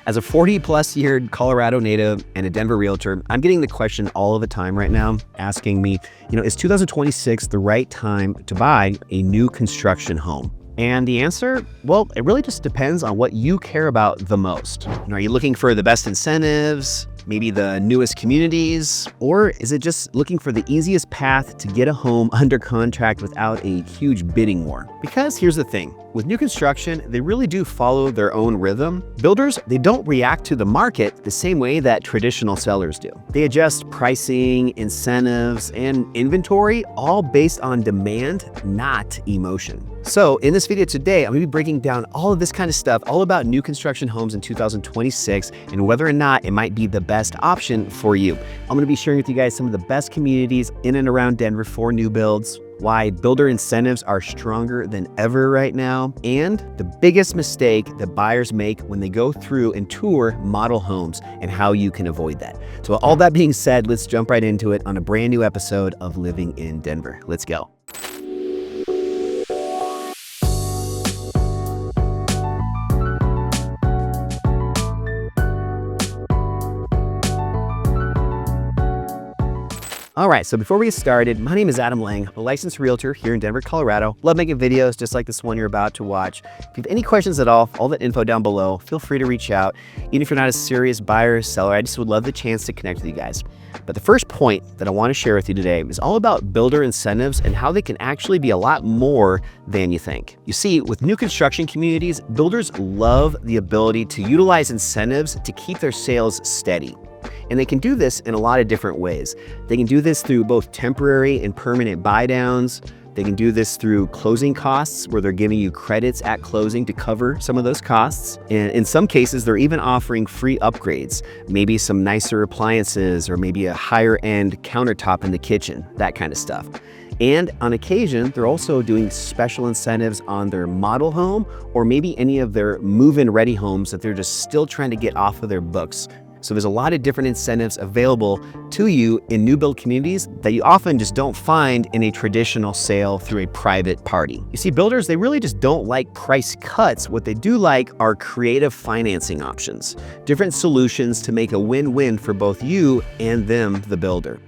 As a 40+ year Colorado native and a Denver realtor, I'm getting the question all the time right now asking me, is 2026 the right time to buy a new construction home? And the answer, well, it really just depends on what you care about the most. Are you looking for the best incentives, maybe the newest communities, or is it just looking for the easiest path to get a home under contract without a huge bidding war? Because here's the thing, with new construction, they really do follow their own rhythm. Builders, they don't react to the market the same way that traditional sellers do. They adjust pricing, incentives, and inventory all based on demand, not emotion. So in this video today, I'm gonna be breaking down all of this kind of stuff, all about new construction homes in 2026 and whether or not it might be the best option for you. I'm gonna be sharing with you guys some of the best communities in and around Denver for new builds, why builder incentives are stronger than ever right now, and the biggest mistake that buyers make when they go through and tour model homes and how you can avoid that. So all that being said, let's jump right into it on a brand new episode of Living in Denver. Let's go. All right, so before we get started, my name is Adam Lang, a licensed realtor here in Denver, Colorado. Love making videos just like this one you're about to watch. If you have any questions at all that info down below, feel free to reach out. Even if you're not a serious buyer or seller, I just would love the chance to connect with you guys. But the first point that I want to share with you today is all about builder incentives and how they can actually be a lot more than you think. You see, with new construction communities, builders love the ability to utilize incentives to keep their sales steady. And they can do this in a lot of different ways. They can do this through both temporary and permanent buydowns. They can do this through closing costs, where they're giving you credits at closing to cover some of those costs. And in some cases, they're even offering free upgrades, maybe some nicer appliances or maybe a higher end countertop in the kitchen, that kind of stuff. And on occasion, they're also doing special incentives on their model home or maybe any of their move-in ready homes that they're just still trying to get off of their books. So there's a lot of different incentives available to you in new build communities that you often just don't find in a traditional sale through a private party. You see, builders, they really just don't like price cuts. What they do like are creative financing options, different solutions to make a win-win for both you and them, the builder.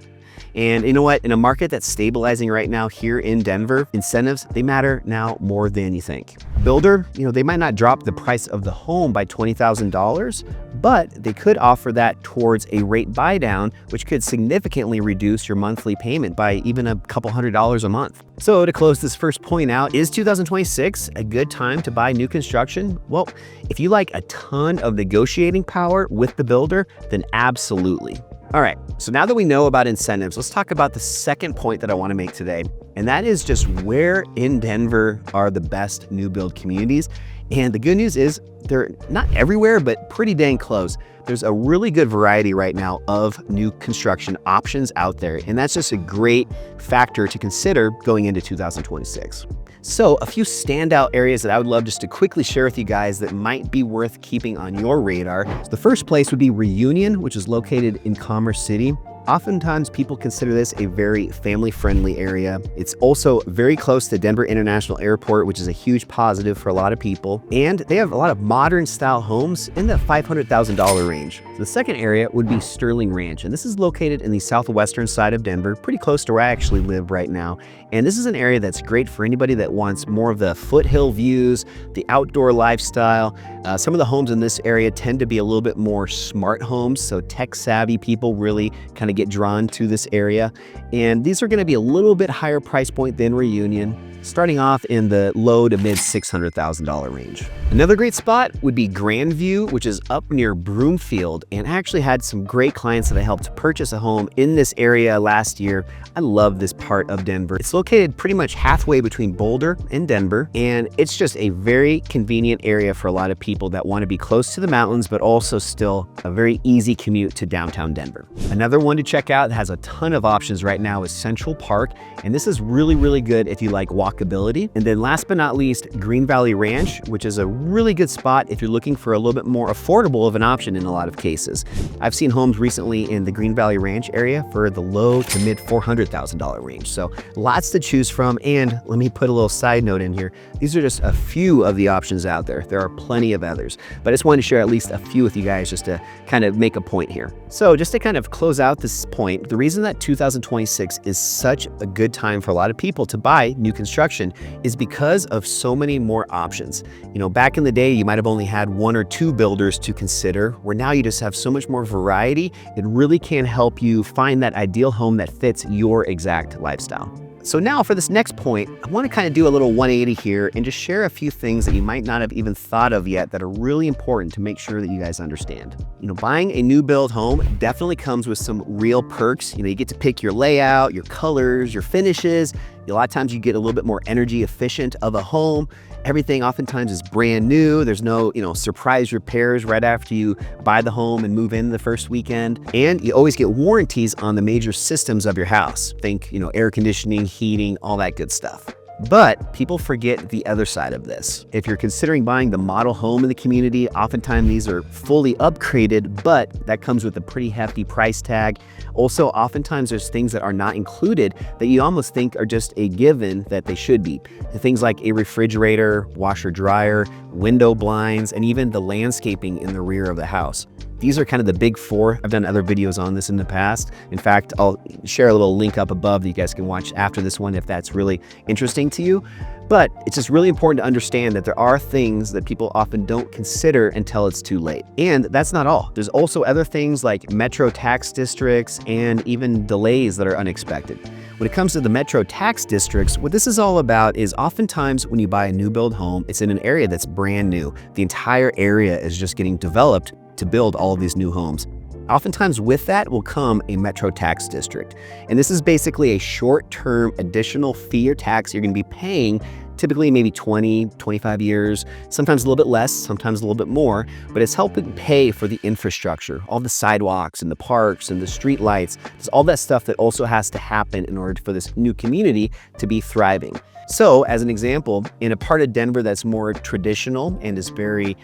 And you know what? In a market that's stabilizing right now here in Denver, incentives, they matter now more than you think. Builder, they might not drop the price of the home by $20,000, but they could offer that towards a rate buy down, which could significantly reduce your monthly payment by even a couple $100s a month. So to close this first point out, is 2026 a good time to buy new construction? Well, if you like a ton of negotiating power with the builder, then absolutely. All right, so now that we know about incentives, let's talk about the second point that I want to make today. And that is just where in Denver are the best new build communities. And the good news is they're not everywhere, but pretty dang close. There's a really good variety right now of new construction options out there. And that's just a great factor to consider going into 2026. So a few standout areas that I would love just to quickly share with you guys that might be worth keeping on your radar. So the first place would be Reunion, which is located in Commerce City. Oftentimes, people consider this a very family-friendly area. It's also very close to Denver International Airport, which is a huge positive for a lot of people. And they have a lot of modern-style homes in the $500,000 range. So the second area would be Sterling Ranch, and this is located in the southwestern side of Denver, pretty close to where I actually live right now. And this is an area that's great for anybody that wants more of the foothill views, the outdoor lifestyle. Some of the homes in this area tend to be a little bit more smart homes, so tech-savvy people really kind of get drawn to this area. And these are going to be a little bit higher price point than Reunion, starting off in the low to mid $600,000 range. Another great spot would be Grandview, which is up near Broomfield, and I actually had some great clients that I helped purchase a home in this area last year. I love this part of Denver. It's located pretty much halfway between Boulder and Denver, and it's just a very convenient area for a lot of people that want to be close to the mountains, but also still a very easy commute to downtown Denver. Another one to check out that has a ton of options right now is Central Park, and this is really, really good if you like walking walkability. And then last but not least, Green Valley Ranch, which is a really good spot if you're looking for a little bit more affordable of an option in a lot of cases. I've seen homes recently in the Green Valley Ranch area for the low to mid $400,000 range. So lots to choose from. And let me put a little side note in here. These are just a few of the options out there. There are plenty of others, but I just wanted to share at least a few with you guys just to kind of make a point here. So just to kind of close out this point, the reason that 2026 is such a good time for a lot of people to buy new construction is because of so many more options. Back in the day, you might have only had one or two builders to consider, where now you just have so much more variety. It really can help you find that ideal home that fits your exact lifestyle. So now for this next point, I want to kind of do a little 180 here and just share a few things that you might not have even thought of yet that are really important to make sure that you guys understand. Buying a new build home definitely comes with some real perks. You get to pick your layout, your colors, your finishes. A lot of times you get a little bit more energy efficient of a home. Everything oftentimes is brand new. There's no, surprise repairs right after you buy the home and move in the first weekend. And you always get warranties on the major systems of your house. Think, air conditioning, heating, all that good stuff. But people forget the other side of this. If you're considering buying the model home in the community, oftentimes these are fully upgraded, but that comes with a pretty hefty price tag. Also, oftentimes there's things that are not included that you almost think are just a given that they should be. Things like a refrigerator, washer dryer, window blinds, and even the landscaping in the rear of the house. These are kind of the big four. I've done other videos on this in the past. In fact, I'll share a little link up above that you guys can watch after this one if that's really interesting to you. But it's just really important to understand that there are things that people often don't consider until it's too late. And that's not all. There's also other things like metro tax districts and even delays that are unexpected. When it comes to the metro tax districts, what this is all about is oftentimes when you buy a new build home, it's in an area that's brand new. The entire area is just getting developed to build all of these new homes. Oftentimes with that will come a metro tax district. And this is basically a short-term additional fee or tax you're going to be paying, typically maybe 20, 25 years, sometimes a little bit less, sometimes a little bit more, but it's helping pay for the infrastructure, all the sidewalks and the parks and the street lights. There's all that stuff that also has to happen in order for this new community to be thriving. So as an example, in a part of Denver that's more traditional and is very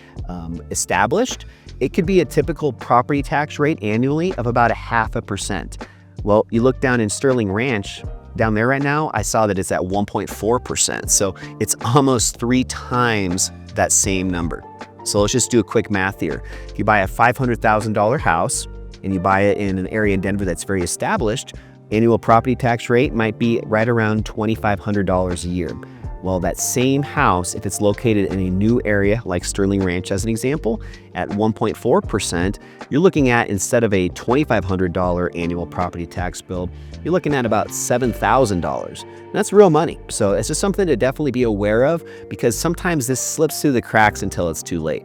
established, it could be a typical property tax rate annually of about 0.5%. Well, you look down in Sterling Ranch, down there right now, I saw that it's at 1.4%. So it's almost 3 times that same number. So let's just do a quick math here. If you buy a $500,000 house and you buy it in an area in Denver that's very established, annual property tax rate might be right around $2,500 a year. Well, that same house, if it's located in a new area like Sterling Ranch as an example, at 1.4%, you're looking at, instead of a $2,500 annual property tax bill, you're looking at about $7,000. That's real money. So it's just something to definitely be aware of, because sometimes this slips through the cracks until it's too late.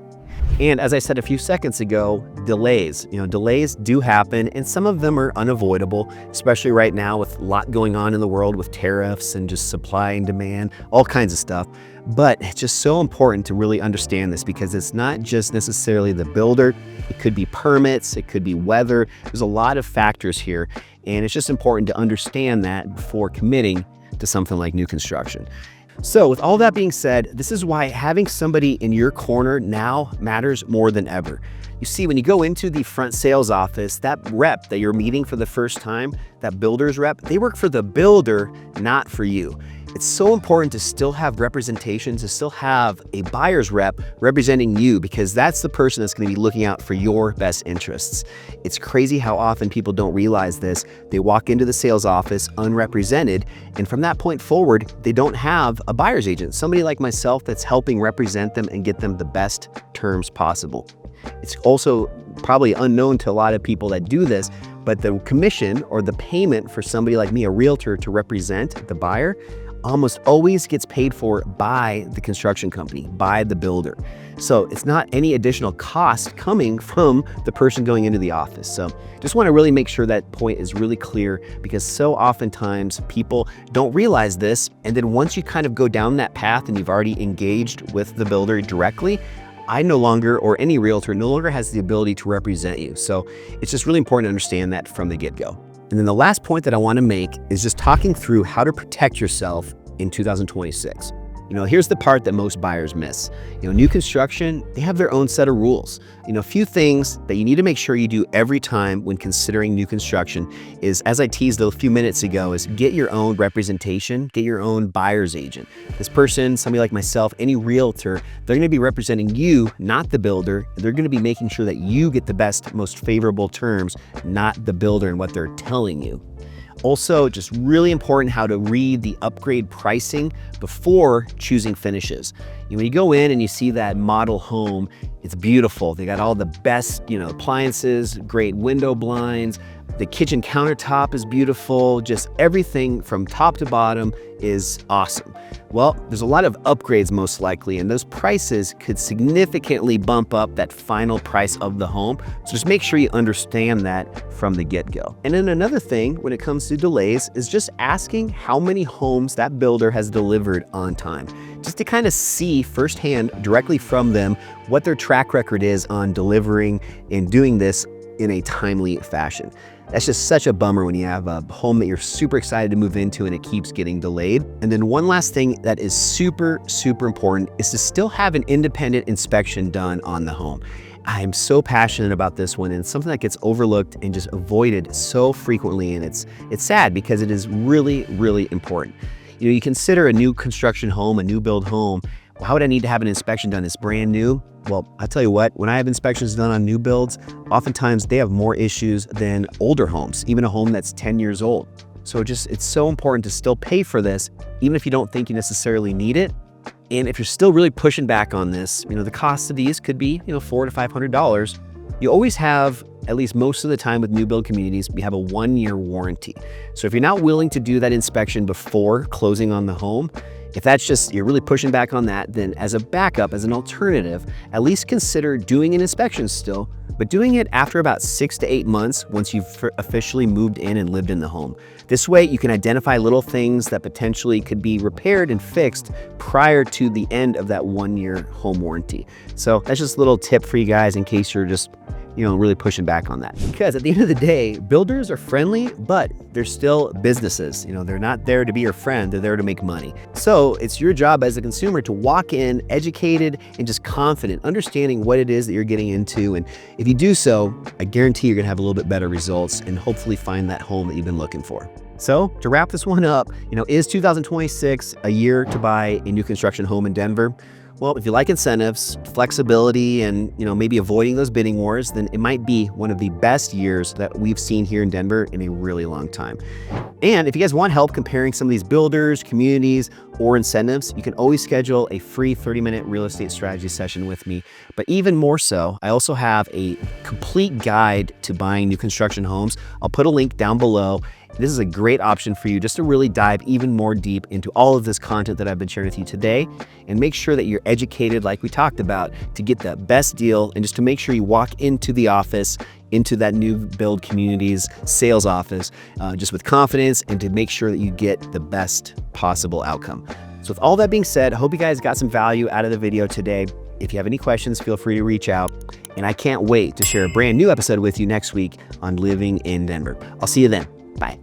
And as I said a few seconds ago, delays. Delays do happen, and some of them are unavoidable, especially right now with a lot going on in the world with tariffs and just supply and demand, all kinds of stuff. But it's just so important to really understand this, because it's not just necessarily the builder. It could be permits, it could be weather. There's a lot of factors here, and it's just important to understand that before committing to something like new construction. So with all that being said, this is why having somebody in your corner now matters more than ever. You see, when you go into the front sales office, that rep that you're meeting for the first time, that builder's rep, they work for the builder, not for you. It's so important to still have representation, to still have a buyer's rep representing you, because that's the person that's going to be looking out for your best interests. It's crazy how often people don't realize this. They walk into the sales office unrepresented, and from that point forward, they don't have a buyer's agent, somebody like myself that's helping represent them and get them the best terms possible. It's also probably unknown to a lot of people that do this, but the commission or the payment for somebody like me, a realtor, to represent the buyer almost always gets paid for by the construction company, by the builder. So it's not any additional cost coming from the person going into the office. So just want to really make sure that point is really clear, because so oftentimes people don't realize this. And then once you kind of go down that path and you've already engaged with the builder directly, I no longer, or any realtor no longer, has the ability to represent you. So it's just really important to understand that from the get-go. And then the last point that I want to make is just talking through how to protect yourself in 2026. Here's the part that most buyers miss. New construction, they have their own set of rules. A few things that you need to make sure you do every time when considering new construction is, as I teased a few minutes ago, is get your own representation, get your own buyer's agent. This person, somebody like myself, any realtor, they're going to be representing you, not the builder. They're going to be making sure that you get the best, most favorable terms, not the builder and what they're telling you. Also, just really important how to read the upgrade pricing before choosing finishes. When you go in and you see that model home, it's beautiful. They got all the best, appliances, great window blinds. The kitchen countertop is beautiful. Just everything from top to bottom is awesome. Well, there's a lot of upgrades most likely, and those prices could significantly bump up that final price of the home. So just make sure you understand that from the get-go. And then another thing when it comes to delays is just asking how many homes that builder has delivered on time, just to kind of see firsthand directly from them what their track record is on delivering and doing this in a timely fashion. That's just such a bummer when you have a home that you're super excited to move into and it keeps getting delayed. And then one last thing that is super, super important is to still have an independent inspection done on the home. I'm so passionate about this one, and it's something that gets overlooked and just avoided so frequently, and it's sad because it is really, really important. You consider a new construction home, a new build home. How would I need to have an inspection done? It's brand new. Well, I'll tell you what, when I have inspections done on new builds, oftentimes they have more issues than older homes, even a home that's 10 years old. So it's so important to still pay for this, even if you don't think you necessarily need it. And if you're still really pushing back on this, the cost of these could be, $400 to $500. You always have, at least most of the time with new build communities, we have a 1-year warranty. So if you're not willing to do that inspection before closing on the home, if that's just, you're really pushing back on that, then as a backup, as an alternative, at least consider doing an inspection still, but doing it after about 6 to 8 months once you've officially moved in and lived in the home. This way you can identify little things that potentially could be repaired and fixed prior to the end of that 1-year home warranty. So that's just a little tip for you guys in case you're just really pushing back on that. Because at the end of the day, builders are friendly, but they're still businesses. They're not there to be your friend, they're there to make money. So it's your job as a consumer to walk in educated and just confident, understanding what it is that you're getting into. And if you do so, I guarantee you're gonna have a little bit better results and hopefully find that home that you've been looking for. So to wrap this one up, is 2026 a year to buy a new construction home in Denver? Well, if you like incentives, flexibility, and maybe avoiding those bidding wars, then it might be one of the best years that we've seen here in Denver in a really long time. And if you guys want help comparing some of these builders, communities, or incentives, you can always schedule a free 30-minute real estate strategy session with me. But even more so, I also have a complete guide to buying new construction homes. I'll put a link down below. This is a great option for you just to really dive even more deep into all of this content that I've been sharing with you today, and make sure that you're educated like we talked about to get the best deal, and just to make sure you walk into the office, into that new build community's sales office just with confidence, and to make sure that you get the best possible outcome. So with all that being said, I hope you guys got some value out of the video today. If you have any questions, feel free to reach out. And I can't wait to share a brand new episode with you next week on living in Denver. I'll see you then. Bye.